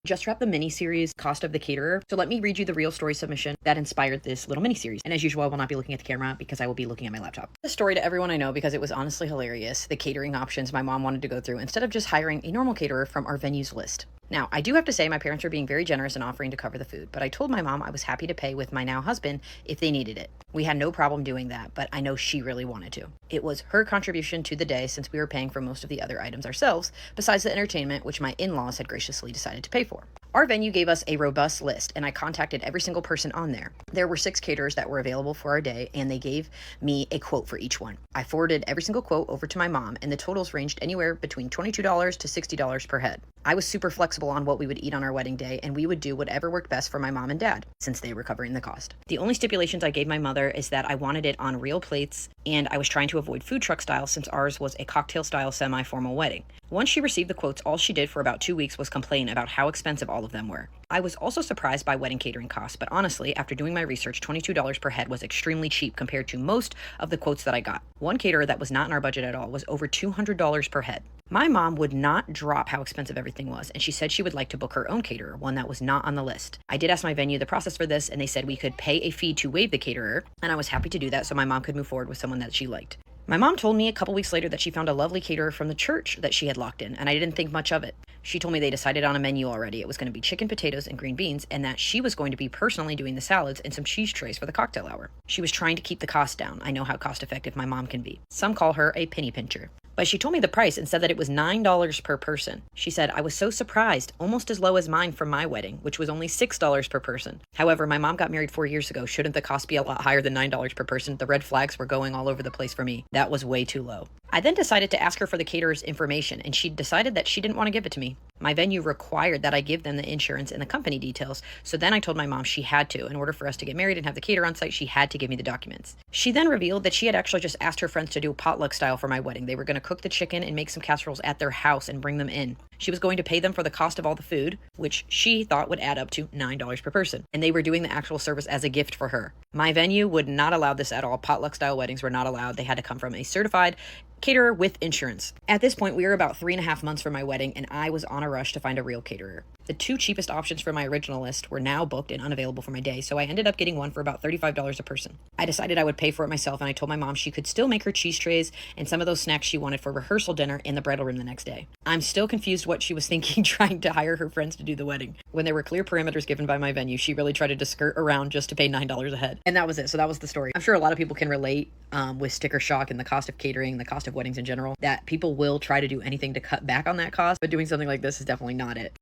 Just wrapped the mini-series Cost of the Caterer, so let me read you the real story submission that inspired this little mini-series. And as usual, I will not be looking at the camera because I will be looking at my laptop. The story to everyone I know because it was honestly hilarious, the catering options my mom wanted to go through instead of just hiring a normal caterer from our venue's list. Now, I do have to say my parents were being very generous in offering to cover the food, but I told my mom I was happy to pay with my now husband if they needed it. We had no problem doing that, but I know she really wanted to. It was her contribution to the day since we were paying for most of the other items ourselves, besides the entertainment, which my in-laws had graciously decided to pay for. Our venue gave us a robust list, and I contacted every single person on there. There were 6 caterers that were available for our day, and they gave me a quote for each one. I forwarded every single quote over to my mom, and the totals ranged anywhere between $22 to $60 per head. I was super flexible on what we would eat on our wedding day, and we would do whatever worked best for my mom and dad, since they were covering the cost. The only stipulations I gave my mother is that I wanted it on real plates, and I was trying to avoid food truck style since ours was a cocktail style semi-formal wedding. Once she received the quotes, all she did for about 2 weeks was complain about how expensive all of them were. I was also surprised by wedding catering costs, but honestly, after doing my research, $22 per head was extremely cheap compared to most of the quotes that I got. One caterer that was not in our budget at all was over $200 per head. My mom would not drop how expensive everything was, and she said she would like to book her own caterer, one that was not on the list. I did ask my venue the process for this, and they said we could pay a fee to waive the caterer, and I was happy to do that so my mom could move forward with someone that she liked. My mom told me a couple weeks later that she found a lovely caterer from the church that she had locked in, and I didn't think much of it. She told me they decided on a menu already. It was going to be chicken, potatoes, and green beans, and that she was going to be personally doing the salads and some cheese trays for the cocktail hour. She was trying to keep the cost down. I know how cost effective my mom can be. Some call her a penny pincher. But she told me the price and said that it was $9 per person. She said, I was so surprised, almost as low as mine from my wedding, which was only $6 per person. However, my mom got married 4 years ago. Shouldn't the cost be a lot higher than $9 per person? The red flags were going all over the place for me. That was way too low. I then decided to ask her for the caterer's information, and she decided that she didn't want to give it to me. My venue required that I give them the insurance and the company details, so then I told my mom she had to. In order for us to get married and have the caterer on site, she had to give me the documents. She then revealed that she had actually just asked her friends to do potluck style for my wedding. They were going to cook the chicken and make some casseroles at their house and bring them in. She was going to pay them for the cost of all the food, which she thought would add up to $9 per person, and they were doing the actual service as a gift for her. My venue would not allow this at all. Potluck style weddings were not allowed. They had to come from a certified caterer with insurance. At this point, we were about 3.5 months from my wedding, and I was on a rush to find a real caterer. The 2 cheapest options from my original list were now booked and unavailable for my day, so I ended up getting one for about $35 a person. I decided I would pay for it myself, and I told my mom she could still make her cheese trays and some of those snacks she wanted for rehearsal dinner in the bridal room the next day. I'm still confused what she was thinking trying to hire her friends to do the wedding. When there were clear parameters given by my venue, she really tried to skirt around just to pay $9 a head. And that was it. So that was the story. I'm sure a lot of people can relate with sticker shock and the cost of catering, the cost of weddings in general, that people will try to do anything to cut back on that cost, but doing something like this is definitely not it.